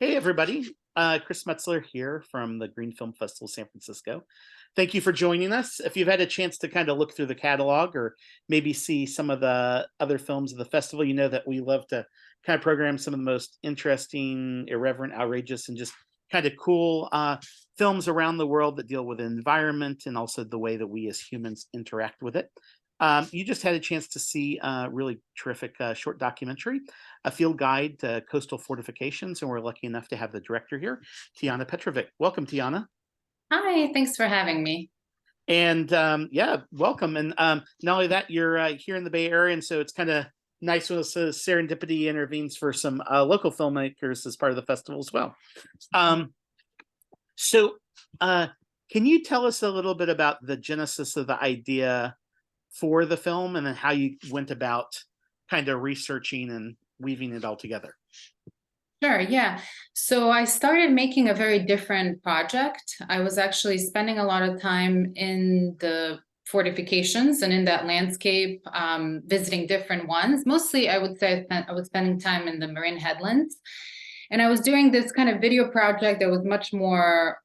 Hey, everybody. Chris Metzler here from the Green Film Festival, San Francisco. Thank you for joining us. If you've had a chance to kind of look through the catalog or maybe see some of the other films of the festival, you know that we love to kind of program some of the most interesting, irreverent, outrageous, and just kind of cool films around the world that deal with the environment and also the way that we as humans interact with it. You just had a chance to see a really terrific short documentary, a field guide to coastal fortifications, and we're lucky enough to have the director here, Tiana Petrovic. Welcome, Tiana. Hi, thanks for having me. And yeah, welcome. And not only that, you're here in the Bay Area, and so it's kind of nice when serendipity intervenes for some local filmmakers as part of the festival as well. Um, so, uh, can you tell us a little bit about the genesis of the idea for the film, and then how you went about kind of researching and weaving it all together? Sure, yeah. So I started making a very different project. I was actually spending a lot of time in the fortifications and in that landscape, visiting different ones. Mostly, I would say I was spending time in the Marin Headlands. And I was doing this kind of video project that was much more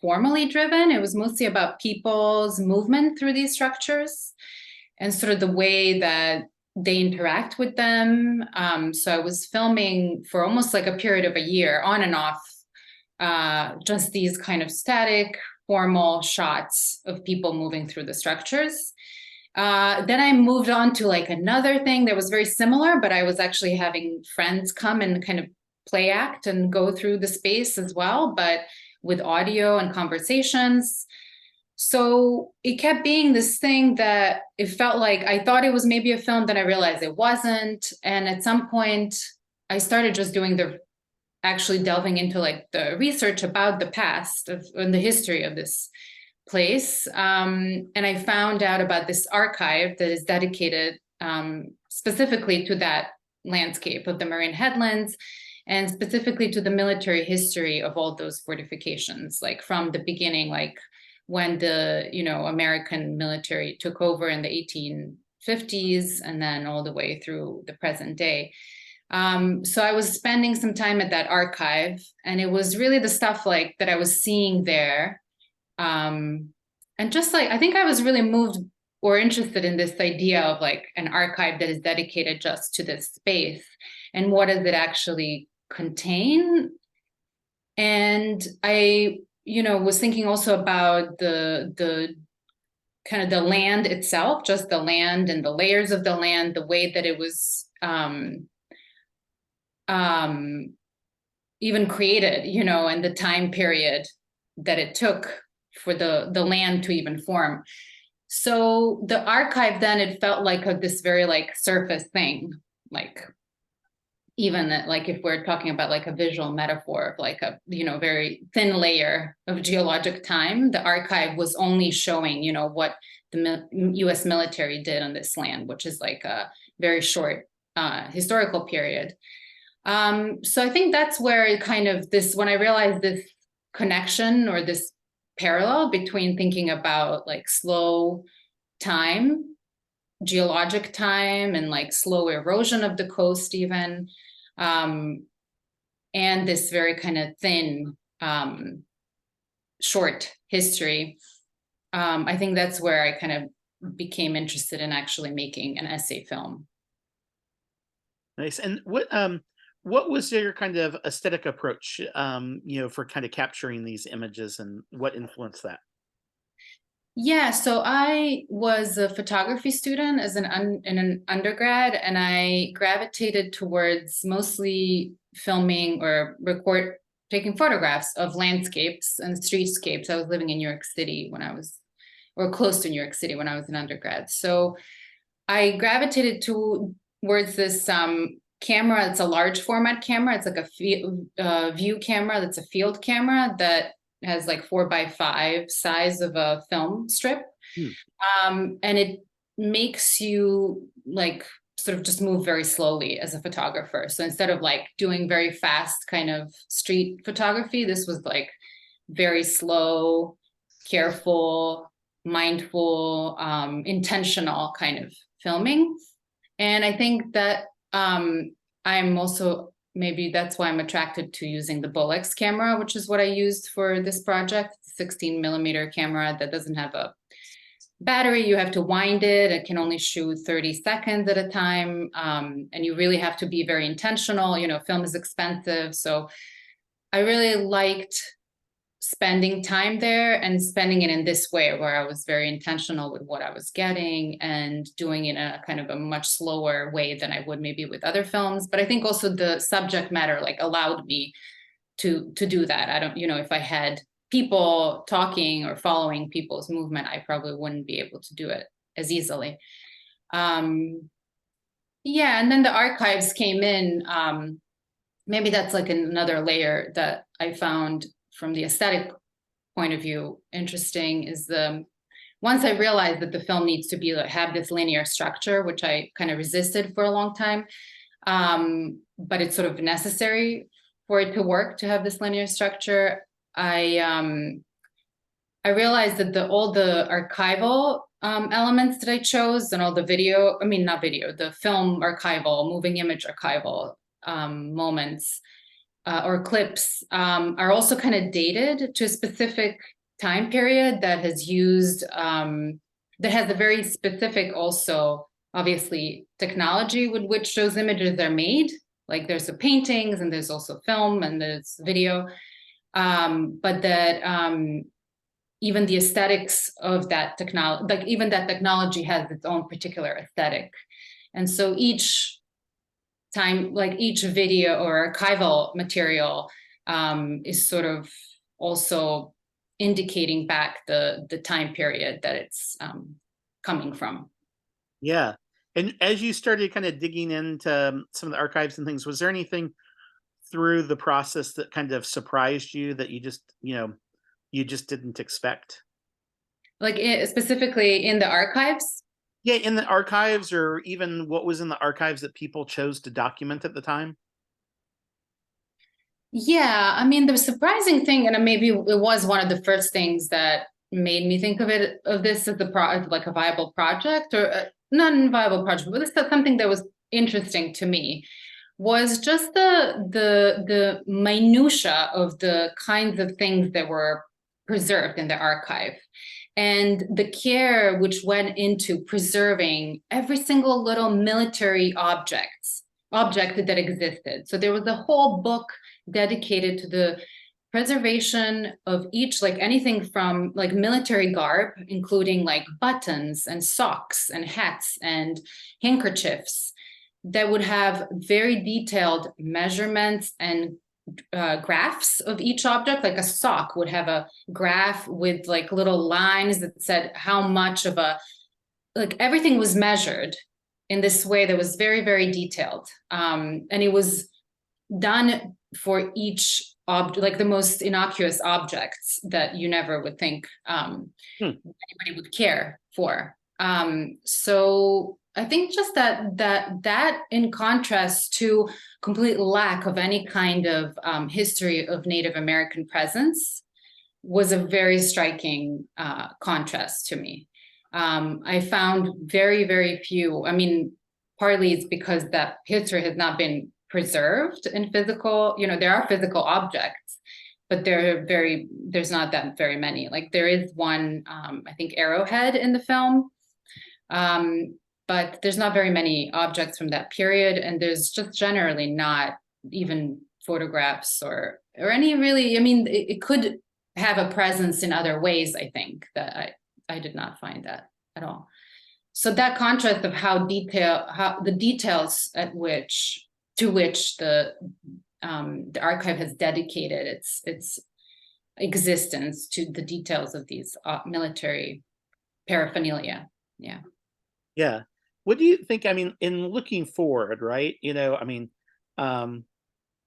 formally driven. It was mostly about people's movement through these structures and sort of the way that they interact with them. So I was filming for almost like a period of a year, on and off, just these kind of static, formal shots of people moving through the structures. Then I moved on to like another thing that was very similar, but I was actually having friends come and kind of play act and go through the space as well, but with audio and conversations. So it kept being this thing that it felt like I thought it was maybe a film, then I realized it wasn't. And at some point, I started just doing the actually delving into like the research about the past of and the history of this place. And I found out about this archive that is dedicated specifically to that landscape of the Marin Headlands and specifically to the military history of all those fortifications, like from the beginning, like when the American military took over in the 1850s and then all the way through the present day. So I was spending some time at that archive, and it was really the stuff like that I was seeing there. And just like I think I was really moved or interested in this idea of like an archive that is dedicated just to this space and what does it actually contain. And I was thinking also about the kind of the land itself, just the land and the layers of the land, the way that it was even created, and the time period that it took for the land to even form. So the archive then, it felt like this very like surface thing, like even that, like if we're talking about like a visual metaphor of like a very thin layer of geologic time, the archive was only showing what the US military did on this land, which is like a very short historical period. So I think that's where it kind of this, when I realized this connection or this parallel between thinking about like slow time, geologic time, and like slow erosion of the coast even, and this very kind of thin, short history. I think that's where I kind of became interested in actually making an essay film. Nice. And what was your kind of aesthetic approach, for kind of capturing these images, and what influenced that? Yeah, so I was a photography student in an undergrad, and I gravitated towards mostly filming or taking photographs of landscapes and streetscapes. I was living in New York City or close to New York City when I was an undergrad. So I gravitated towards this camera. It's a large format camera. It's like a view camera. That's a field camera that has like 4x5 size of a film strip. Hmm. And it makes you like sort of just move very slowly as a photographer. So instead of like doing very fast kind of street photography, this was like very slow, careful, mindful, intentional kind of filming. And I think that I'm also maybe that's why I'm attracted to using the Bolex camera, which is what I used for this project, 16mm camera that doesn't have a battery. You have to wind it. It can only shoot 30 seconds at a time. And you really have to be very intentional. You know, film is expensive. So I really liked spending time there and spending it in this way, where I was very intentional with what I was getting and doing it in a kind of a much slower way than I would maybe with other films. But I think also the subject matter like allowed me to do that. I don't, you know, if I had people talking or following people's movement, I probably wouldn't be able to do it as easily. Yeah, and then the archives came in. Maybe that's like another layer that I found from the aesthetic point of view interesting is once I realized that the film needs to be have this linear structure, which I kind of resisted for a long time, but it's sort of necessary for it to work to have this linear structure. I realized that all the archival elements that I chose and all the video, I mean, not video, the film archival, moving image archival moments or clips are also kind of dated to a specific time period that has used, that has a very specific also, obviously, technology with which those images are made. Like there's the paintings and there's also film and there's video, but that even the aesthetics of that technology, like even that technology has its own particular aesthetic. And so each time, like each video or archival material is sort of also indicating back the time period that it's coming from. Yeah. And as you started kind of digging into some of the archives and things, was there anything through the process that kind of surprised you that you just, you just didn't expect? Like specifically in the archives? Yeah, in the archives or even what was in the archives that people chose to document at the time? Yeah, I mean, the surprising thing, and maybe it was one of the first things that made me think of this as like a viable project, or not a viable project, but this is something that was interesting to me, was just the minutia of the kinds of things that were preserved in the archive, and the care which went into preserving every single little military object that existed. So there was a whole book dedicated to the preservation of each, like anything from like military garb, including like buttons and socks and hats and handkerchiefs, that would have very detailed measurements and graphs of each object. Like a sock would have a graph with like little lines that said how much of like everything was measured in this way that was very, very detailed. And it was done for each object, like the most innocuous objects that you never would think anybody would care for. So I think just that in contrast to complete lack of any kind of history of Native American presence was a very striking contrast to me. I found very, very few. I mean, partly it's because that history has not been preserved in physical, there are physical objects, but there's not that very many. Like there is one, I think Arrowhead in the film, but there's not very many objects from that period. And there's just generally not even photographs or any really, I mean, it could have a presence in other ways, I think, that I did not find that at all. So that contrast of how the details to which the archive has dedicated its existence to the details of these military paraphernalia. Yeah. Yeah. What do you think? I mean, in looking forward, right? I mean, how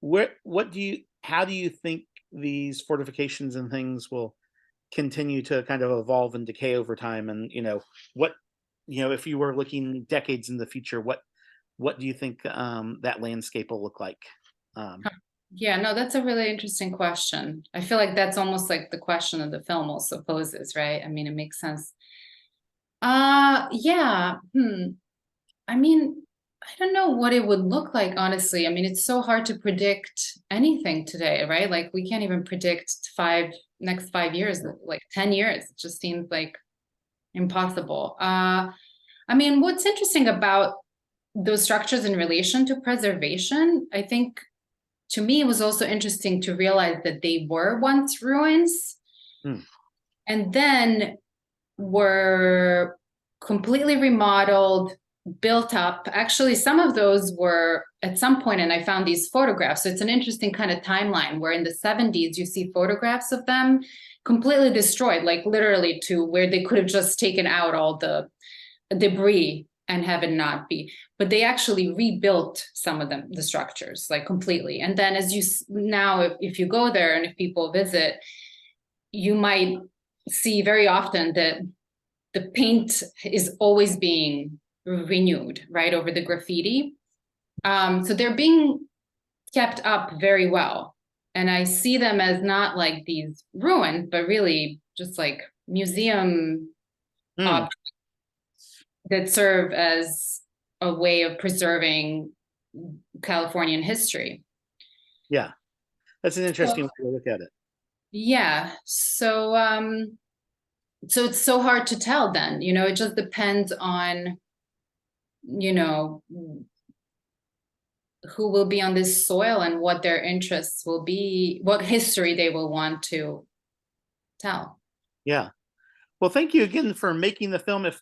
do you think these fortifications and things will continue to kind of evolve and decay over time? And, if you were looking decades in the future, what do you think that landscape will look like? Yeah, no, that's a really interesting question. I feel like that's almost like the question that the film also poses, right? I mean, it makes sense. Yeah. I mean, I don't know what it would look like, honestly. I mean, it's so hard to predict anything today, right? Like we can't even predict next 5 years, like 10 years. It just seems like impossible. I mean, what's interesting about those structures in relation to preservation, I think to me, it was also interesting to realize that they were once ruins Hmm. and then were completely remodeled, built up. Actually, some of those were at some point, and I found these photographs. So it's an interesting kind of timeline where in the 70s, you see photographs of them completely destroyed, like literally to where they could have just taken out all the debris and have it not be. But they actually rebuilt some of them, the structures, like completely. And then as you now, if you go there and if people visit, you might see very often that the paint is always being renewed, right, over the graffiti. So they're being kept up very well. And I see them as not like these ruins, but really just like museum Hmm. objects that serve as a way of preserving Californian history. Yeah, that's an interesting So, way to look at it. yeah. So it's so hard to tell then, it just depends on, you know, who will be on this soil and what their interests will be, what history they will want to tell. Yeah. Well, thank you again for making the film. If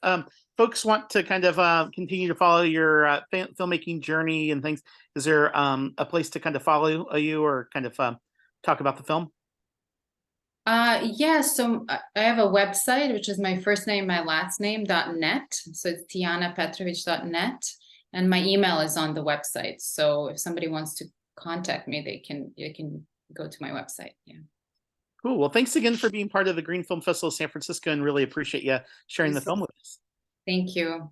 folks want to kind of continue to follow your filmmaking journey and things, is there a place to kind of follow you or kind of talk about the film? Yeah, so I have a website, which is my first name, my last name.net. So it's tianapetrovich.net. And my email is on the website. So if somebody wants to contact me, they can go to my website. Yeah. Cool. Well, thanks again for being part of the Green Film Festival of San Francisco and really appreciate you sharing the film with us. Thank you.